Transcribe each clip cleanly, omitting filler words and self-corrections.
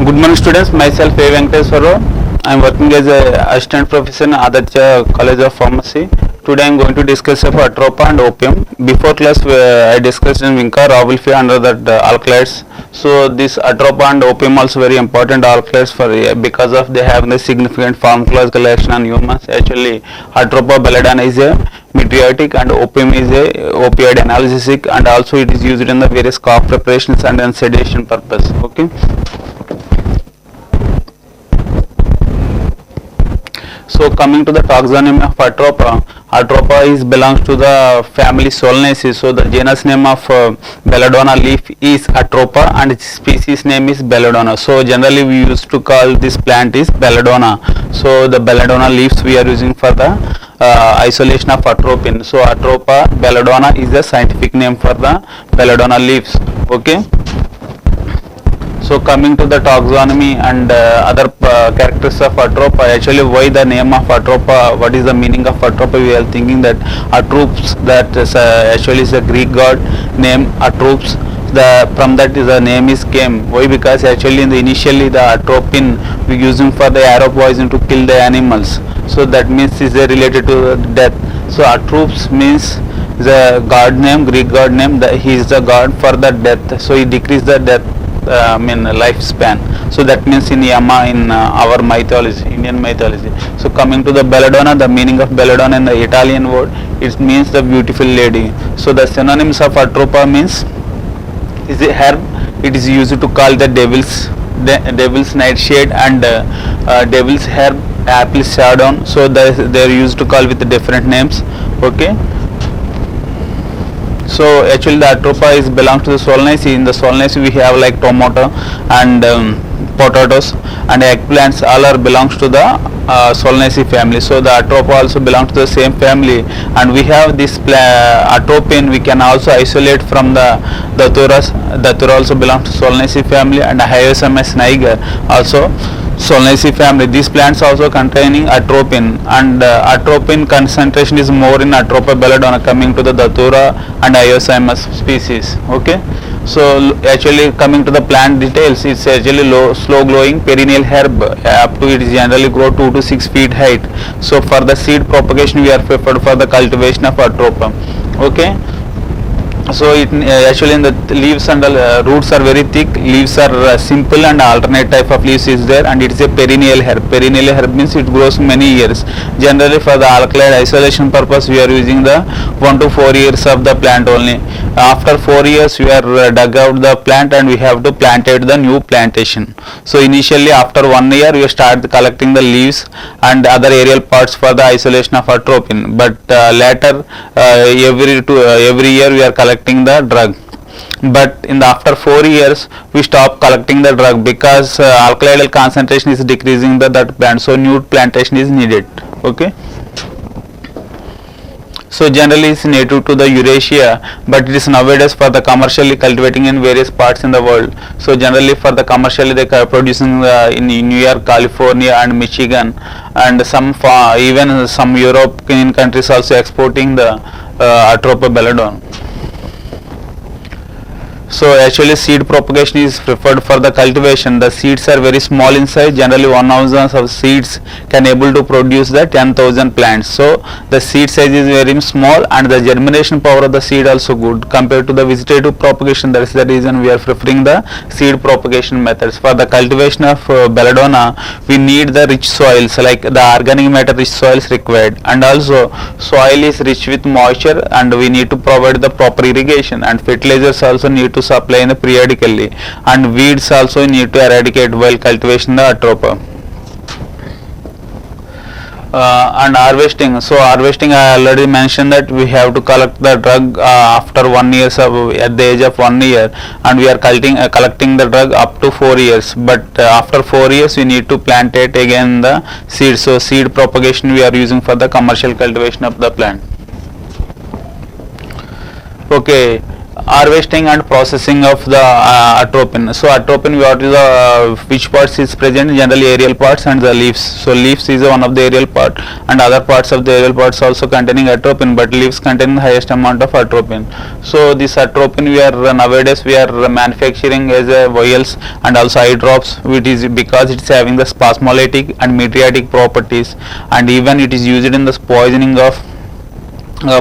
Good morning students, myself A. Venkateswara. I am working as a assistant professor in Aditya College of Pharmacy. Today I am going to discuss about atropa and opium. Before class I discussed in Vinca, Rawulfi under that alkaloids. So this atropa and opium also very important alkaloids for because of they have the significant pharmacological action on humans. Actually atropa belladonna is a mydriatic and opium is a opioid analgesic, and also it is used in the various cough preparations and in sedation purpose. Okay. So coming to the taxonomy of atropa, atropa belongs to the family Solanaceae. So the genus name of belladonna leaf is atropa and its species name is belladonna. So generally we used to call this plant is belladonna. So the belladonna leaves we are using for the isolation of atropine. So atropa belladonna is the scientific name for the belladonna leaves. Okay. So coming to the taxonomy and other characters of atropa, actually why the name of atropa, what is the meaning of atropa, we are thinking that atrops, that is actually is a Greek god name atrops, from that is the name is came. Why? Because actually initially the atropine we using for the arrow poison to kill the animals, so that means is related to death. So atrops means the god name, Greek god name, he is the god for the death, so he decreased the death lifespan. So that means in Yama in our mythology, Indian mythology. So coming to the belladonna, the meaning of belladonna in the Italian word, it means the beautiful lady. So the synonyms of atropa means is a herb. It is used to call the devil's nightshade and devil's herb, apple cedron. So they are used to call with different names. Okay. So actually the atropa belongs to the Solanaceae. In the Solanaceae we have like tomato and potatoes and eggplants, all are belongs to the Solanaceae family. So the atropa also belongs to the same family, and we have this atropine we can also isolate from the Dathuras. Datura also belongs to Solanaceae family, and Hyoscyamus niger also Solanaceae family. These plants also containing atropine, and atropine concentration is more in atropa belladonna coming to the Datura and Hyoscyamus species. Okay. So actually coming to the plant details, it's actually slow growing perennial herb, up to it generally grow 2 to 6 feet height. So for the seed propagation we are preferred for the cultivation of atropa. Okay. So it actually in the leaves and the roots are very thick, leaves are simple and alternate type of leaves is there, and it is a perennial herb. Perennial herb means it grows many years. Generally for the alkaloid isolation purpose we are using the 1 to 4 years of the plant only. After 4 years we are dug out the plant and we have to plantate the new plantation. So initially after 1 year we start collecting the leaves and other aerial parts for the isolation of atropine, but later every year we are collecting the drug. But in the after 4 years we stop collecting the drug because alkaloidal concentration is decreasing that plant, so new plantation is needed. Okay. So generally it's native to the Eurasia, but it is nowadays for the commercially cultivating in various parts in the world. So generally for the commercially they are producing in New York, California and Michigan, and some even some European countries also exporting the atropa belladonna. So actually seed propagation is preferred for the cultivation. The seeds are very small in size. Generally 1 ounce of seeds can able to produce the 10,000 plants. So the seed size is very small, and the germination power of the seed also good compared to the vegetative propagation. That is the reason we are preferring the seed propagation methods. For the cultivation of belladonna we need the rich soils, like the organic matter rich soils required, and also soil is rich with moisture, and we need to provide the proper irrigation, and fertilizers also need to supply in periodically, and weeds also need to eradicate while cultivation the atropa. And harvesting. So harvesting I already mentioned that we have to collect the drug after 1 year, at the age of 1 year, and we are collecting the drug up to 4 years, but after 4 years we need to plantate again the seed. So seed propagation we are using for the commercial cultivation of the plant. Okay. harvesting and processing of the atropine. So atropine, what is the which parts is present? Generally aerial parts and the leaves. So leaves is one of the aerial part, and other parts of the aerial parts also containing atropine, but leaves contain the highest amount of atropine. So this atropine we are nowadays we are manufacturing as a vials and also eye drops, which is because it's having the spasmolytic and mydriatic properties, and even it is used in the poisoning of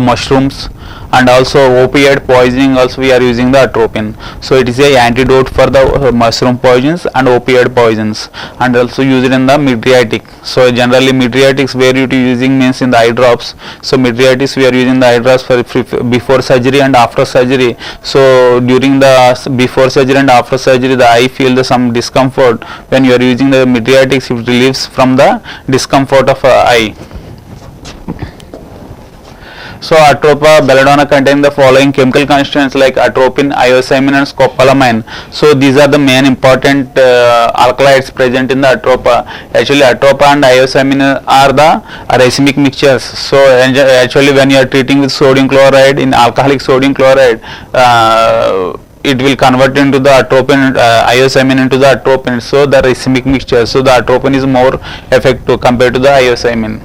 mushrooms, and also opioid poisoning also we are using the atropine. So it is a antidote for the mushroom poisons and opioid poisons, and also used in the mydriatic. So generally mydriatics where it is using means in the eye drops. So mydriatics we are using the eye drops for before surgery and after surgery. So during the before surgery and after surgery the eye feel the some discomfort. When you are using the mydriatics, it relieves from the discomfort of eye. So atropa belladonna contain the following chemical constituents like atropine, iosamine and scopolamine. So these are the main important alkaloids present in the atropa. Actually atropa and iosamine are the racemic mixtures. So actually when you are treating with sodium chloride, in alcoholic sodium chloride, it will convert into the atropine, iosamine into the atropine. So the racemic mixture. So the atropine is more effective compared to the iosamine.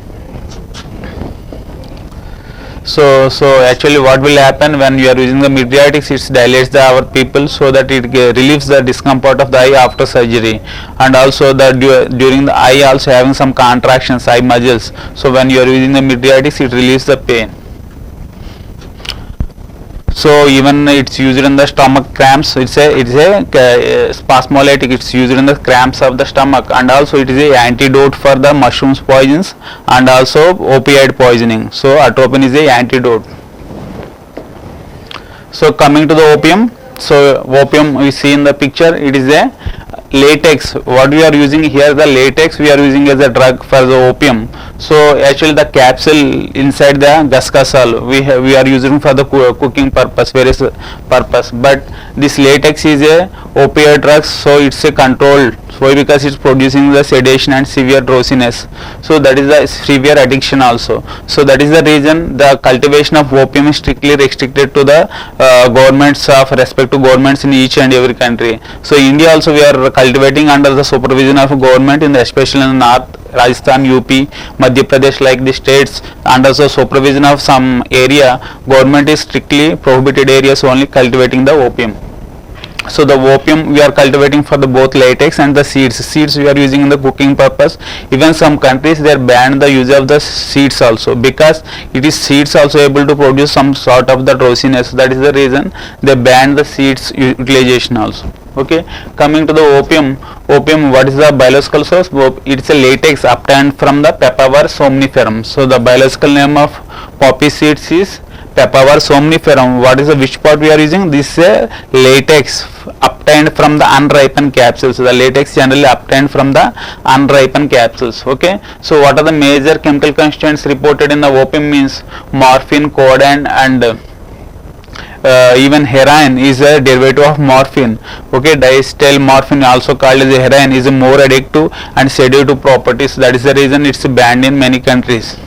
So actually what will happen when you are using the mydriatics, it dilates our pupil so that it relieves the discomfort of the eye after surgery, and also the during the eye also having some contractions, eye muscles. So when you are using the mydriatics, it relieves the pain. So even it's used in the stomach cramps. It's a spasmolytic. It's used in the cramps of the stomach, and also it is a antidote for the mushrooms poisons and also opioid poisoning. So atropine is a antidote. So coming to the opium. So opium we see in the picture, it is a latex. What we are using here, the latex we are using as a drug for the opium. So actually the capsule inside the gascasol we are using for the cooking purpose, various purpose, but this latex is a opioid drug, so it's a controlled. Why? Because it's producing the sedation and severe drowsiness. So that is the severe addiction also. So that is the reason the cultivation of opium is strictly restricted to the governments of respect to governments in each and every country. So India also we are cultivating under the supervision of government, in the especially in the north, Rajasthan, UP, Madhya Pradesh, like the states, and also supervision of some area, government is strictly prohibited areas only cultivating the opium. So the opium we are cultivating for the both latex and the seeds. Seeds we are using in the cooking purpose. Even some countries they banned the use of the seeds also, because it is seeds also able to produce some sort of the drowsiness. That is the reason they banned the seeds utilization also. Okay, coming to the opium. Opium, what is the biological source? It's a latex obtained from the Papaver somniferum. So the biological name of poppy seeds is Papaver somniferum. What is the which part we are using? This is a latex obtained from the unripened capsules. The latex generally obtained from the unripened capsules. Okay. So what are the major chemical constituents reported in the opium means morphine, codeine, and even heroin is a derivative of morphine. Okay, diacetyl morphine, also called as heroin, is a more addictive and sedative properties. That is the reason it's banned in many countries.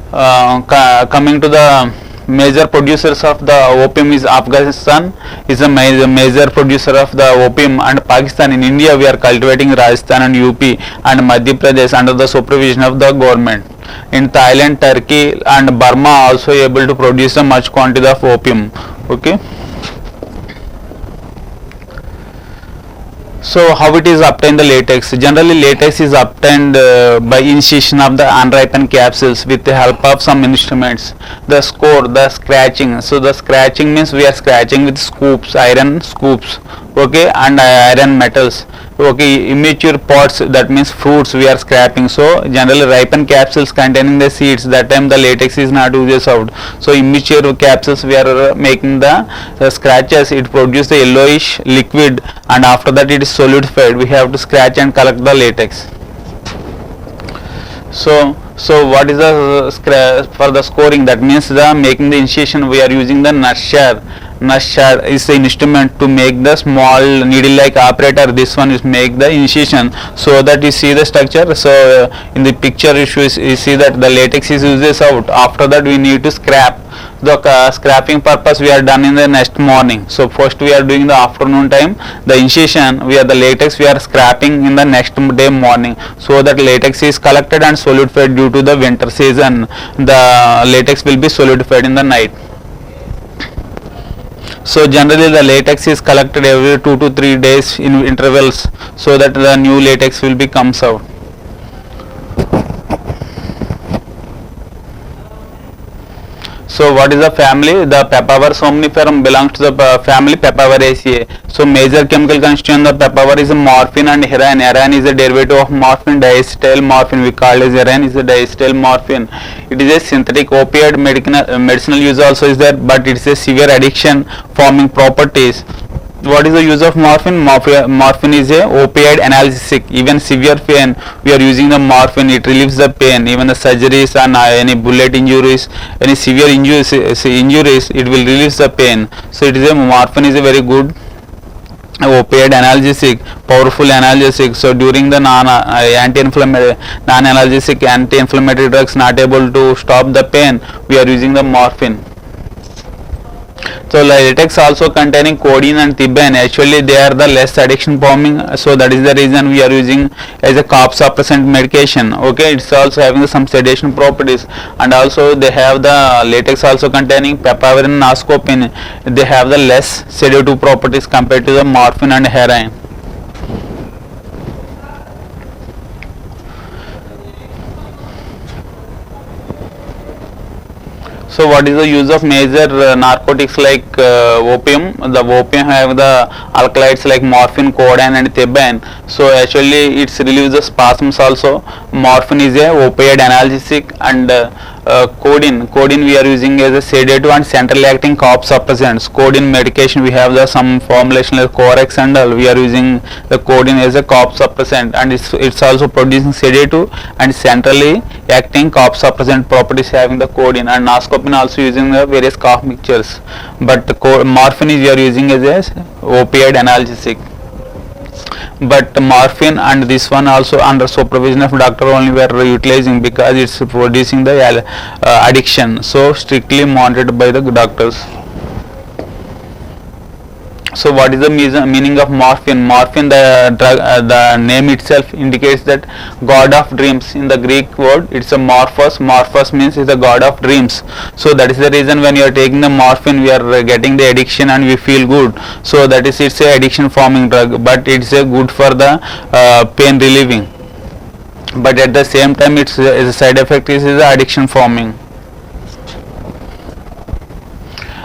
Coming to the major producers of the opium is Afghanistan is a major producer of the opium, and Pakistan. In India we are cultivating Rajasthan and UP and Madhya Pradesh under the supervision of the government. In Thailand, Turkey and Burma also able to produce a much quantity of opium. Okay. So how it is obtained the latex? Generally latex is obtained by incision of the unripened capsules with the help of some instruments. The score, the scratching. So the scratching means we are scratching with scoops, iron scoops, okay, and iron metals. Okay, immature pods, that means fruits, we are scraping. So generally ripened capsules containing the seeds, that time the latex is not used out. So immature capsules we are making the scratches, it produces the yellowish liquid, and after that it is solidified. We have to scratch and collect the latex. So what is the for the scoring? That means the making the initiation we are using the nutshell Nashad is the instrument to make the small needle like operator. This one is make the incision, so that you see the structure. So in the picture you see that the latex is uses out. After that we need to scrap. The scrapping purpose we are done in the next morning. So first we are doing the afternoon time, the incision, we are the latex we are scrapping in the next day morning, so that latex is collected and solidified. Due to the winter season, the latex will be solidified in the night. So generally the latex is collected every 2 to 3 days in intervals, so that the new latex will be comes out. So what is the family? The papaver somniferum belongs to the family Papaveraceae. So major chemical constituent of the papaver is morphine and heroin. Heroin is a derivative of morphine, diacetyl morphine. We call it heroin is a diacetyl morphine. It is a synthetic opioid. Medicinal use also is there, but it is a severe addiction forming properties. What is the use of morphine? Morphine is a opioid analgesic. Even severe pain, we are using the morphine. It relieves the pain. Even the surgeries and any bullet injuries, any severe injuries, it will release the pain. So it is a morphine is a very good opioid analgesic, powerful analgesic. So during the non-analgesic anti-inflammatory drugs not able to stop the pain, we are using the morphine. So latex also containing codeine and thebaine, actually they are the less addiction forming, so that is the reason we are using as a cough suppressant medication. Okay, it's also having some sedation properties, and also they have the latex also containing papaver and nascopine. They have the less sedative properties compared to the morphine and heroin. So what is the use of major narcotics like opium? The opium have the alkaloids like morphine, codeine and thebaine. So actually it relieves the spasms also. Morphine is a opioid analgesic, and codeine we are using as a sedative and centrally acting cough suppressants. Codeine medication we have the some formulation like Corex and all. We are using the codeine as a cough suppressant, and it's also producing sedative and centrally acting cough suppressant properties having the codeine. And nascopine also using the various cough mixtures, but morphine is we are using as a opioid analgesic. But morphine and this one also under supervision of doctor only we are utilizing, because it's producing the addiction, so strictly monitored by the doctors. So what is the meaning of morphine? Morphine, the drug, the name itself indicates that god of dreams. In the Greek word, it's a morphos. Morphos means is the god of dreams. So that is the reason when you are taking the morphine, we are getting the addiction and we feel good. So that is, it's a addiction forming drug, but it's a good for the pain relieving. But at the same time, its a side effect is the addiction forming.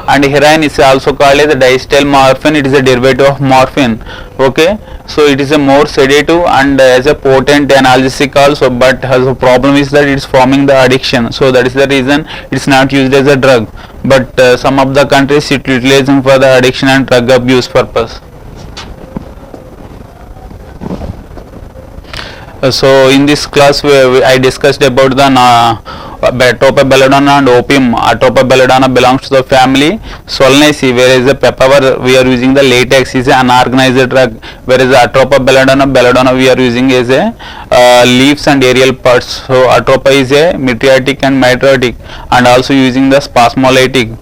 And heroin is also called as the diacetyl morphine. It is a derivative of morphine. Okay, so it is a more sedative and as a potent analgesic also, but has a problem is that it is forming the addiction. So that is the reason it is not used as a drug, but some of the countries it utilizing for the addiction and drug abuse purpose. So in this class I discussed about the tropabelladonna and opium. Tropabelladonna belongs to the family Solanaceae, whereas the papaver we are using the latex is an unorganized drug, whereas the belladonna we are using as a leaves and aerial parts. So atropa is a mydriatic and mydriatic, and also using the spasmolytic,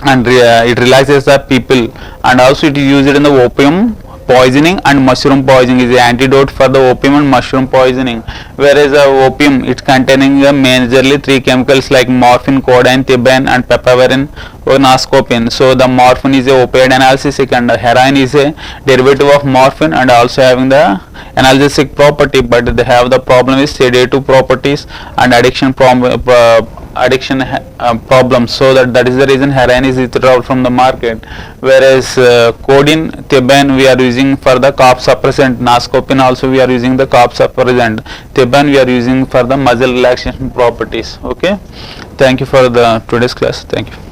and it relaxes the people, and also it is used in the opium poisoning and mushroom poisoning. Is the antidote for the opium and mushroom poisoning, whereas opium it's containing majorly three chemicals like morphine, codeine, thebaine and papaver or nascopine. So the morphine is a opioid analgesic, and heroin is a derivative of morphine and also having the analgesic property, but they have the problem is sedative properties and addiction problems. So that is the reason heroin is withdrawn from the market, whereas codeine, thebaine we are using for the cough suppressant. Nascopine also we are using the cough suppressant. Thebaine we are using for the muscle relaxation properties. Okay, thank you for the today's class. Thank you.